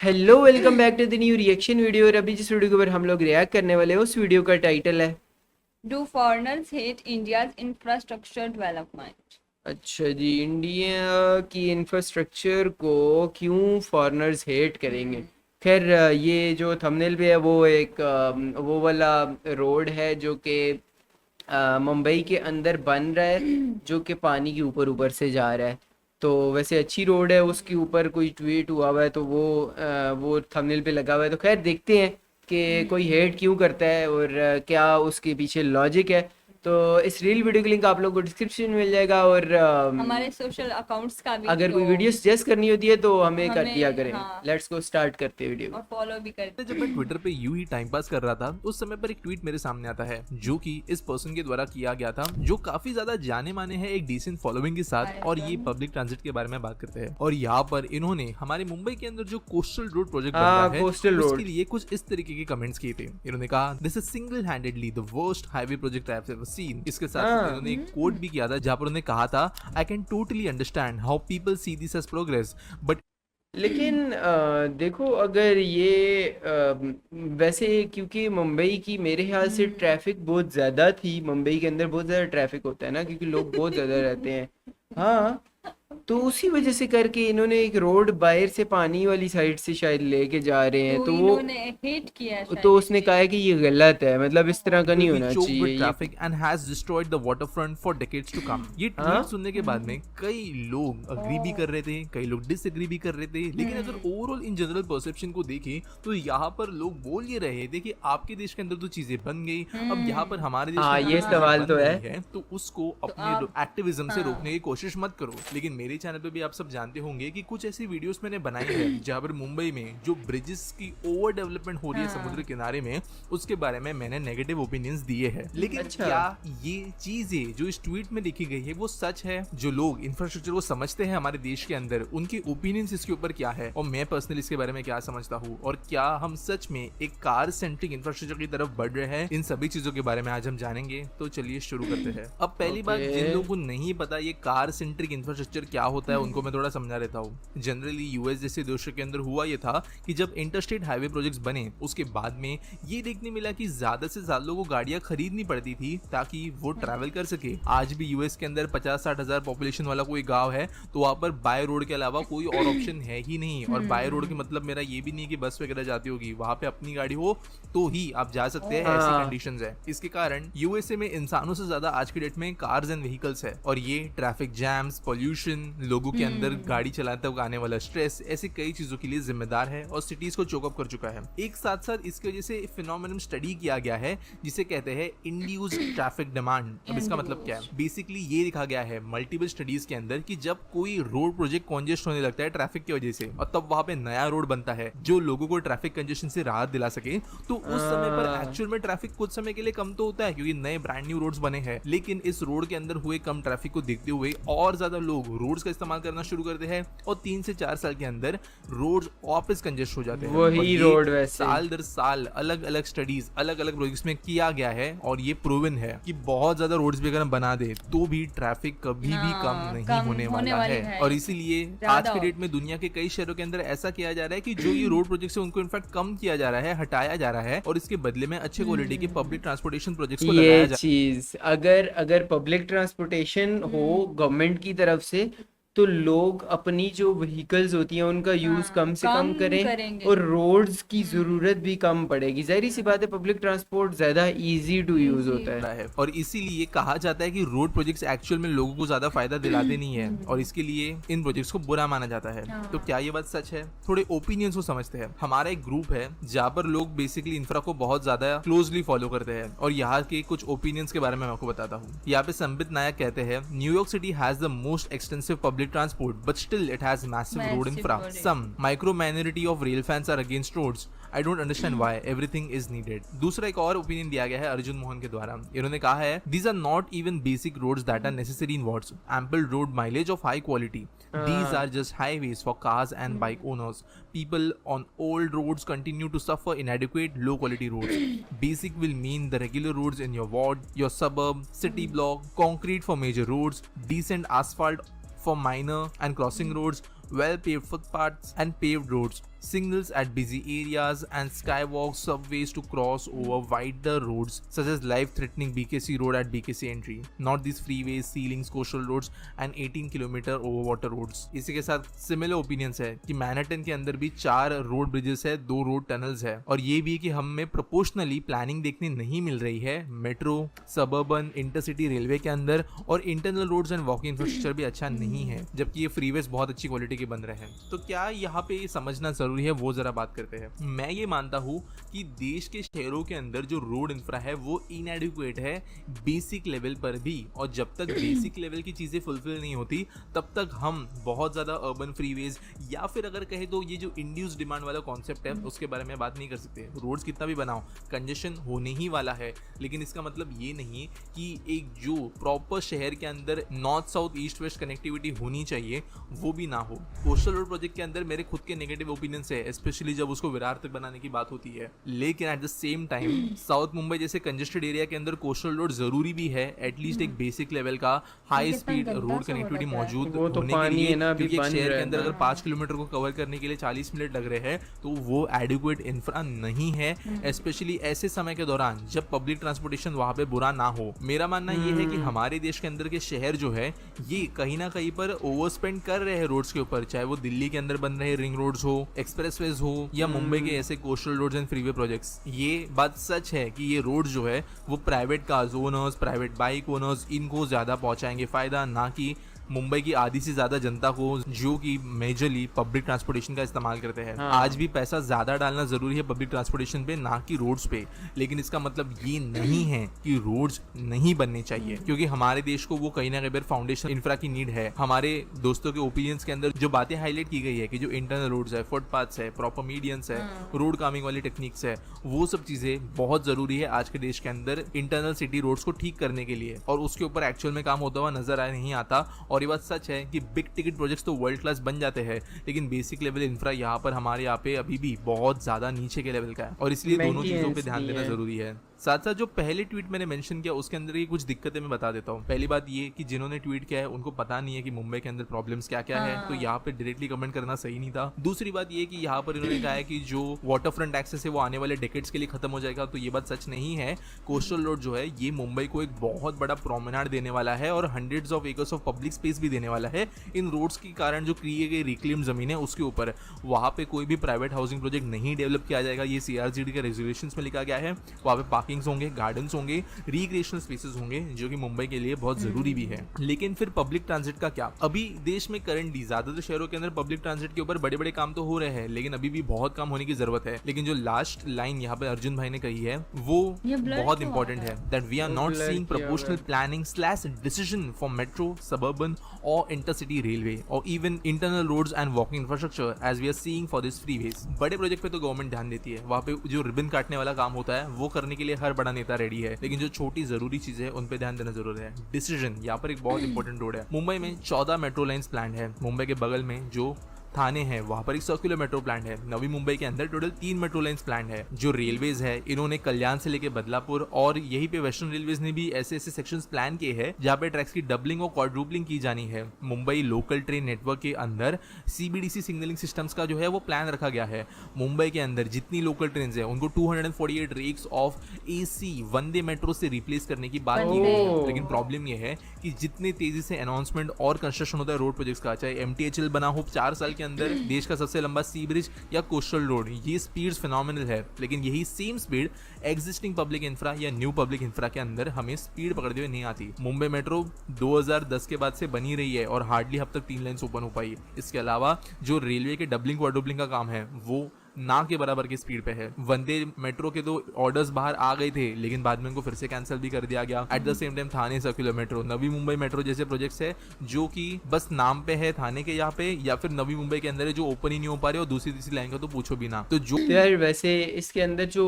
Hello, welcome back to the new reaction video. और अभी जिस वीडियो के ऊपर हम लोग रिएक्ट करने वाले हैं उस वीडियो का टाइटल है Do foreigners hate India's infrastructure development? अच्छा जी, इंडिया की इंफ्रास्ट्रक्चर को क्यों फॉरेनर्स हेट करेंगे। खैर, ये जो थंबनेल पे है वो एक वो वाला रोड है जो कि मुंबई के अंदर बन रहा है, जो कि पानी के ऊपर ऊपर से जा रहा है। तो वैसे अच्छी रोड है, उसके ऊपर कोई ट्वीट हुआ हुआ है तो वो थंबनेल पे लगा हुआ है। तो खैर देखते हैं कि कोई हेट क्यों करता है और क्या उसके पीछे लॉजिक है। तो इस रील वीडियो का लिंक आप लोगों को डिस्क्रिप्शन में मिल जाएगा। और हमारे सोशल अकाउंट्स का भी अगर तो कोई वीडियो सजेस्ट करनी होती है तो हमें कर दिया हमें करें। हाँ लेट्स गो, स्टार्ट करते हैं वीडियो। और फॉलो भी कर। जब मैं ट्विटर पे यूं ही टाइम पास कर रहा था उस समय पर एक ट्वीट मेरे सामने आता है जो कि इस पर्सन के द्वारा किया गया था, जो काफी ज्यादा जाने माने हैं एक डिसेंट फॉलोइंग के साथ, और ये पब्लिक ट्रांजिट के बारे में बात करते हैं। और यहाँ पर इन्होंने हमारे मुंबई के अंदर जो कोस्टल रोड प्रोजेक्ट बन रहा हाँ, है कोस्टल उसके रोड। लिए कुछ इस तरीके के कमेंट्स किए थे। इन्होंने कहा, this is single handedly the worst highway project I have ever seen. इसके साथ हाँ, इन्होंने एक कोट भी किया था जहां पर उन्होंने कहा था, I can totally understand how people see this as progress but लेकिन देखो, अगर ये वैसे क्योंकि मुंबई की मेरे ख्याल से ट्रैफिक बहुत ज़्यादा थी। मुंबई के अंदर बहुत ज़्यादा ट्रैफिक होता है ना, क्योंकि लोग बहुत ज़्यादा रहते हैं। हाँ, तो उसी वजह से करके इन्होंने एक रोड बाहर से पानी वाली साइड से शायद लेके जा रहे हैं। तो तो वो इन्होंने हेट किया तो शायद इस उसने कहा चीज है कि ये गलत है, मतलब इस तरह का will नहीं be होना choked with चाहिए ये। traffic and has destroyed the waterfront for decades to come। ये ट्वीट हाँ, सुनने के बाद में कई लोग अग्री भी कर रहे थे, कई लोग डिसएग्री भी कर रहे थे। लेकिन अगर ओवरऑल इन जनरल परसेप्शन को देखें तो यहाँ पर लोग बोल ये रहे थे कि आपके देश के अंदर तो चीजें बन गई, अब यहाँ पर हमारे देश के हाँ, अंदर ये जो चीजें सवाल बन तो है। रही है तो उसको तो अपने आप एक्टिविज्म से हाँ रोकने की कोशिश मत करो। लेकिन मेरे चैनल पे भी आप सब जानते होंगे कि कुछ ऐसी वीडियोस मैंने बनाई है जहाँ पर मुंबई में जो ब्रिजेस की ओवर डेवलपमेंट हो रही है समुद्र किनारे में, उसके बारे में मैंने नेगेटिव ओपिनियंस दिए हैं। लेकिन अच्छा। क्या ये चीजें जो इस ट्वीट में लिखी गई है वो सच है? जो लोग इंफ्रास्ट्रक्चर को समझते हैं हमारे देश के अंदर, उनके ओपिनियंस इसके ऊपर क्या है, और मैं पर्सनली इसके बारे में क्या समझता हूँ, और क्या हम सच में एक कार सेंट्रिक इंफ्रास्ट्रक्चर की तरफ बढ़ रहे हैं, इन सभी चीजों के बारे में आज हम जानेंगे। तो चलिए शुरू करते हैं। अब पहली बात, जिन ओके। लोगों को नहीं पता ये कार सेंट्रिक इंफ्रास्ट्रक्चर क्या होता है उनको मैं थोड़ा समझा देता हूँ। जनरली यूएस जैसे देशों के अंदर हुआ ये था कि जब इंटरस्टेट हाईवे प्रोजेक्ट्स बने उसके बाद में ये देखने मिला कि ज्यादा से ज्यादा लोगों को गाड़ियां खरीदनी पड़ती थी ताकि वो ट्रैवल कर सके। आज भी यूएस के अंदर 50-60 हजार पॉपुलेशन वाला कोई गांव है तो वहां पर बाय रोड के अलावा कोई और ऑप्शन है ही नहीं। और बाय रोड के मतलब मेरा ये भी नहीं कि बस वगैरह जाती होगी, वहां पे अपनी गाड़ी हो तो ही आप जा सकते हैं, ऐसी हाँ। कंडीशंस है। इसके कारण यूएसए में इंसानों से ज्यादा आज की डेट में कार्स एंड व्हीकल्स है, और ये ट्रैफिक जैम्स, पोल्यूशन, लोगों के अंदर गाड़ी चलाते वक्त आने वाला स्ट्रेस, ऐसी कई चीजों के लिए जिम्मेदार है और सिटीज को चोकअप कर चुका है। एक साथ साथ इसकी वजह से फिनोमेनन स्टडी किया गया है जिसे कहते हैं इंड्यूस्ड ट्रैफिक डिमांड। अब इसका मतलब क्या है? बेसिकली ये लिखा गया है मल्टीपल स्टडीज के अंदर कि जब कोई रोड प्रोजेक्ट कॉन्जेस्ट होने लगता है ट्रैफिक की वजह से, और तब वहां पे नया रोड बनता है जो लोगों को ट्रैफिक कंजेशन से राहत दिला सके, तो उस समय पर एक्चुअल में ट्रैफिक कुछ समय के लिए कम तो होता है क्योंकि नए ब्रांड न्यू रोड्स बने हैं। लेकिन इस रोड के अंदर हुए कम ट्रैफिक को देखते हुए और ज्यादा लोग रोड्स का इस्तेमाल करना शुरू करते हैं, और 3 से 4 साल के अंदर रोड वापस कंजेस्ट हो जाते हैं। और वही ये रोड वैसे। साल दर साल अलग अलग स्टडीज अलग अलग प्रोजेक्ट्स में किया गया है, और ये प्रूवन है कि बहुत ज्यादा रोड्स भी अगर हम बना दे तो भी ट्रैफिक कभी भी कम नहीं होने वाला है। और इसीलिए आज के डेट में दुनिया के कई शहरों के अंदर ऐसा किया जा रहा है कि जो ये रोड प्रोजेक्ट्स है उनको इनफैक्ट कम किया जा रहा है, हटाया जा रहा है, और इसके बदले में अच्छे क्वालिटी के पब्लिक ट्रांसपोर्टेशन प्रोजेक्ट्स को लगाया ये जा चीज अगर अगर पब्लिक ट्रांसपोर्टेशन हो गवर्नमेंट की तरफ से, तो लोग अपनी जो व्हीकल्स होती हैं उनका यूज कम से कम करें करेंगे। और रोड्स की जरूरत भी कम पड़ेगी। जाहिर सी बात है, पब्लिक ट्रांसपोर्ट ज्यादा इजी टू यूज होता है। रहा है, और इसीलिए कहा जाता है कि रोड प्रोजेक्ट्स एक्चुअल में लोगों को ज्यादा फायदा दिलाते नहीं है, और इसके लिए इन प्रोजेक्ट्स को बुरा माना जाता है। तो क्या ये बात सच है? थोड़े ओपिनियंस को समझते हैं। हमारा एक ग्रुप है जहाँ पर लोग बेसिकली इंफ्रा को बहुत ज्यादा क्लोजली फॉलो करते हैं, और यहाँ के कुछ ओपिनियंस के बारे में मैं आपको बताता हूँ। यहाँ पे संबित नायक कहते हैं, New York city has the most extensive public transport but still it has massive road infra. Some micro minority of rail fans are against roads. I don't understand why everything is needed. दूसरा एक और opinion दिया गया है अर्जुन मोहन के द्वारा। इन्होंने कहा है, these are not even basic roads that are necessary in what's ample road mileage of high quality. These are just highways for cars and bike owners. People on old roads continue to suffer inadequate low quality roads. Basic will mean the regular roads in your ward, your suburb, city block, concrete for major roads, decent asphalt for minor and crossing roads, well paved footpaths and paved roads. signals at busy areas, and skywalks, subways to cross over wider roads such as life-threatening BKC road at BKC entry. Not these freeways, ceilings, coastal roads and 18 kilometre over water roads. इसी के साथ similar opinions है कि Manhattan के अंदर भी 4 road bridges है, 2 road tunnels है, और ये भी कि हमें प्रोपोर्शनली प्लानिंग देखने नहीं मिल रही है मेट्रो, सबर्बन, इंटरसिटी रेलवे के अंदर, और internal roads and walking infrastructure भी अच्छा नहीं है, जबकि ये फ्रीवेज बहुत अच्छी क्वालिटी के बन रहे हैं। तो क्या यहाँ पे समझना जरूरी है, वो जरा बात करते हैं। मैं ये मानता हूँ कि देश के शहरों के अंदर जो रोड इंफ्रा है वो इनएडिक्वेट है बेसिक लेवल पर भी, और जब तक बेसिक लेवल की चीजें फुलफिल नहीं होती तब तक हम बहुत ज्यादा अर्बन फ्रीवेज, या फिर अगर कहे तो ये जो इंड्यूस डिमांड वाला कॉन्सेप्ट है उसके बारे में बात नहीं कर सकते। रोड्स कितना भी बनाओ, कंजेशन होने ही वाला है, लेकिन इसका मतलब ये नहीं कि एक जो प्रॉपर शहर के अंदर north south east west connectivity होनी चाहिए वो भी ना हो। कोस्टल रोड प्रोजेक्ट के अंदर मेरे खुद के नेगेटिव ओपिनियंस है, स्पेशली जब उसको विरार तक बनाने की बात होती है, लेकिन at the same time south Mumbai जैसे कंजेस्टेड एरिया के अंदर कोस्टल रोड जरूरी भी है, एटलीस्ट एक बेसिक लेवल का हाई स्पीड रोड कनेक्टिविटी मौजूद वो तो होने के पानी लिए, है ना, अभी क्योंकि एक बन शहर रहा के है अंदर ना। अगर 5 किलोमीटर को कवर करने के लिए 40 मिनट लग रहे हैं तो वो एडिक्वेट इंफ्रा नहीं है, स्पेशली ऐसे समय के दौरान जब पब्लिक ट्रांसपोर्टेशन वहां पे बुरा ना हो। मेरा मानना ये है कि हमारे देश के अंदर के शहर जो है ये कहीं ना कहीं पर ओवर स्पेंड कर रहे हैं रोड्स के ऊपर, चाहे वो दिल्ली के अंदर बन रहे रिंग रोड्स हो, एक्सप्रेसवेज हो, या मुंबई के ऐसे coastal roads and freeway projects. ये बात सच है कि ये रोड जो है वो private cars owners, private bike owners, इनको ज्यादा पहुंचाएंगे फायदा, ना कि मुंबई की आधी से ज्यादा जनता को जो कि मेजरली पब्लिक ट्रांसपोर्टेशन का इस्तेमाल करते हैं। हाँ। आज भी पैसा ज्यादा डालना जरूरी है पब्लिक ट्रांसपोर्टेशन पे, ना कि रोड्स पे, लेकिन इसका मतलब ये नहीं है कि रोड्स नहीं बनने चाहिए, क्योंकि हमारे देश को वो कहीं ना कहीं फाउंडेशन इंफ्रा की नीड है। हमारे दोस्तों के ओपिनियंस के अंदर जो बातें हाईलाइट की गई है कि जो इंटरनल रोड्स है, फुटपाथ्स है, प्रॉपर मीडियंस है, रोड कामिंग वाली टेक्निक्स है, वो सब चीजें बहुत जरूरी है आज के देश के अंदर इंटरनल सिटी रोड्स को ठीक करने के लिए, और उसके ऊपर एक्चुअल में काम होता हुआ नजर आ नहीं आता। और ये बात सच है कि बिग टिकट प्रोजेक्ट्स तो वर्ल्ड क्लास बन जाते हैं, लेकिन बेसिक लेवल इंफ्रा यहाँ पर हमारे यहाँ पे अभी भी बहुत ज्यादा नीचे के लेवल का है, और इसलिए दोनों चीजों पे ध्यान देना जरूरी है। साथ साथ जो पहले ट्वीट मैंने मेंशन किया उसके अंदर ये कुछ दिक्कतें मैं बता देता हूँ। पहली बात ये कि जिन्होंने ट्वीट किया है उनको पता नहीं है कि मुंबई के अंदर प्रॉब्लम्स क्या क्या है, तो यहाँ पे डायरेक्टली कमेंट करना सही नहीं था। दूसरी बात ये कि यहाँ पर इन्होंने कहा है कि जो वाटर फ्रंट एक्सेस है वो आने वाले डेकेड्स के लिए खत्म हो जाएगा, तो ये बात सच नहीं है। कोस्टल रोड जो है ये मुंबई को एक बहुत बड़ा प्रोमेनाड देने वाला है और hundreds of acres of public space भी देने वाला है। इन रोड्स के कारण जो किए गए रिक्लेम जमीन है उसके ऊपर वहां पे कोई भी प्राइवेट हाउसिंग प्रोजेक्ट नहीं डेवलप किया जाएगा, ये CRZD के रेजोल्यूशंस में लिखा गया है। वहां पे पार्किंग्स होंगे, गार्डन होंगे, रिक्रिएशनल स्पेसेस होंगे, जो कि मुंबई के लिए बहुत जरूरी भी है। लेकिन फिर पब्लिक ट्रांजिट का क्या? अभी देश में करंटली ज्यादातर शहरों के अंदर पब्लिक ट्रांजिट के ऊपर बड़े बड़े काम तो हो रहे हैं, लेकिन अभी भी बहुत काम होने की जरूरत है। लेकिन जो लास्ट लाइन यहाँ पे अर्जुन भाई ने कही है वो बहुत इंपॉर्टेंट है, that we are not seeing proportional planning slash decision for metro, suburban और इंटरसिटी रेलवे और even internal roads and walking infrastructure as we are seeing for this freeways. बड़े प्रोजेक्ट पे तो गवर्नमेंट ध्यान देती है, वहाँ पे जो रिबन काटने वाला काम होता है वो करने के लिए हर बड़ा नेता रेडी है, लेकिन जो छोटी जरूरी चीजें है उन पे ध्यान देना जरूरी है। डिसीजन यहाँ पर एक बहुत इंपॉर्टेंट रोड है। मुंबई में 14 मेट्रो लाइन्स प्लान है। मुंबई के बगल में जो थाने है वहां पर एक सर्कुलर मेट्रो प्लान है। नवी मुंबई के अंदर टोटल 3 मेट्रो लाइन्स प्लान है। जो रेलवेज है इन्होंने कल्याण से लेके बदलापुर और यहीं पे वेस्टर्न रेलवेज ने भी ऐसे ऐसे सेक्शंस प्लान किए हैं जहाँ पे ट्रैक्स की डबलिंग और क्वाड्रुपलिंग की जानी है। मुंबई लोकल ट्रेन नेटवर्क के अंदर CBDC सिग्नलिंग सिस्टम्स का जो है वो प्लान रखा गया है। मुंबई के अंदर जितनी लोकल ट्रेन है उनको 248 rakes of AC Vande metro से रिप्लेस करने की बात की गई है। लेकिन प्रॉब्लम यह है कि जितने तेजी से अनाउंसमेंट और कंस्ट्रक्शन होता है रोड प्रोजेक्ट्स का, चाहे MTHL बना हो 4 साल के अंदर देश का सबसे लंबा सी ब्रिज या कोस्टल रोड, ये स्पीड्स फिनोमिनल है, लेकिन यही same speed existing public infra या न्यू पब्लिक इंफ्रा के अंदर हमें स्पीड पकड़ते हुए नहीं आती। मुंबई मेट्रो 2010 के बाद से बनी रही है और हार्डली अब तक 3 लाइन्स ओपन हो पाई। इसके अलावा जो रेलवे के डबलिंग क्वाड्रुपलिंग का काम है वो ना के बराबर की स्पीड पे है। वंदे मेट्रो के तो ऑर्डर्स बाहर आ गए थे, लेकिन बाद में उनको फिर से कैंसिल भी कर दिया गया। At the same time Thane circular metro, Navi Mumbai metro जैसे प्रोजेक्ट्स है जो कि बस नाम पे है थाने के यहाँ पे, या फिर नवी मुंबई के अंदर है जो ओपन ही नहीं हो पा रहे और दूसरी तीसरी लाइन का तो पूछो भी ना। तो जो यार वैसे इसके अंदर जो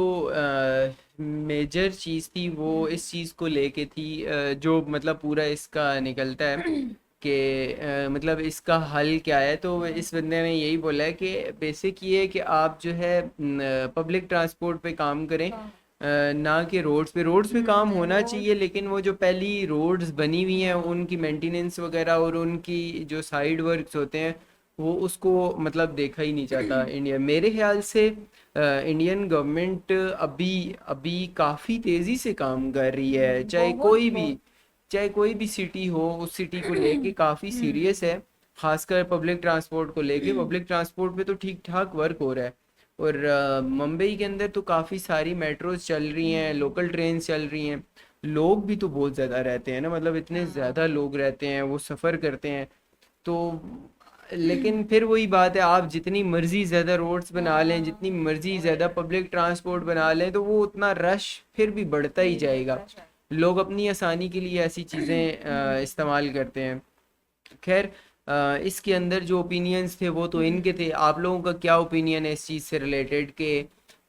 मेजर चीज़ थी वो इस चीज़ को लेके थी, जो मतलब पूरा इसका निकलता है कि मतलब इसका हल क्या है। तो इस बंदे ने यही बोला है कि बेसिक ये है कि आप जो है पब्लिक ट्रांसपोर्ट पे काम करें, ना कि रोड्स पे काम होना चाहिए, लेकिन वो जो पहली रोड्स बनी हुई हैं उनकी मेंटेनेंस वगैरह और उनकी जो साइड वर्क्स होते हैं वो उसको मतलब देखा ही नहीं जाता इंडिया। मेरे ख्याल से इंडियन गवर्नमेंट अभी अभी काफ़ी तेज़ी से काम कर रही है, बहुत चाहे कोई भी सिटी हो, उस सिटी को लेके काफ़ी सीरियस है। खासकर पब्लिक ट्रांसपोर्ट को लेके, पब्लिक ट्रांसपोर्ट पे तो ठीक ठाक वर्क हो रहा है। और मुंबई के अंदर तो काफ़ी सारी मेट्रोज चल रही हैं, लोकल ट्रेन चल रही हैं। लोग भी तो बहुत ज़्यादा रहते हैं ना, मतलब इतने ज़्यादा लोग रहते हैं, वो सफ़र करते हैं। तो लेकिन फिर वही बात है, आप जितनी मर्जी ज़्यादा रोड्स बना लें, जितनी मर्जी ज़्यादा पब्लिक ट्रांसपोर्ट बना लें, तो वो उतना रश फिर भी बढ़ता ही जाएगा। लोग अपनी आसानी के लिए ऐसी चीज़ें इस्तेमाल करते हैं। खैर, इसके अंदर जो ओपिनियंस थे वो तो इनके थे। आप लोगों का क्या ओपिनियन है इस चीज़ से रिलेटेड कि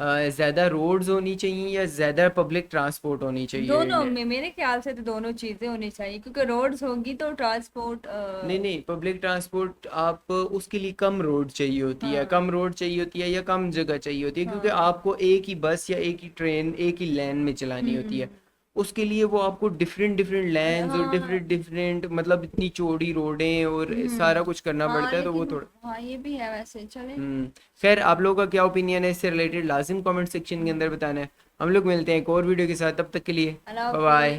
ज़्यादा रोड्स होनी चाहिए या ज़्यादा पब्लिक ट्रांसपोर्ट होनी चाहिए दोनों इंडिया? मेरे ख्याल से तो दोनों चीजें होनी चाहिए, क्योंकि रोड्स होगी तो ट्रांसपोर्ट। नहीं नहीं, पब्लिक ट्रांसपोर्ट आप उसके लिए कम रोड चाहिए होती है, हाँ कम रोड चाहिए होती है या कम जगह चाहिए होती है, क्योंकि हाँ। आपको एक ही बस या एक ही ट्रेन एक ही लेन में चलानी होती है। उसके लिए वो आपको डिफरेंट डिफरेंट लेन्स और हाँ डिफरेंट डिफरेंट मतलब इतनी चौड़ी रोडें और सारा कुछ करना हाँ, पड़ता है, तो वो लेकिन थोड़ा। हाँ ये भी है वैसे, चले। खैर, आप लोगों का क्या ओपिनियन है इससे रिलेटेड लाजिम कमेंट सेक्शन के अंदर बताना है। हम लोग मिलते हैं एक और वीडियो के साथ, तब तक के लिए अल्लाह बाय हाफिज। बाय।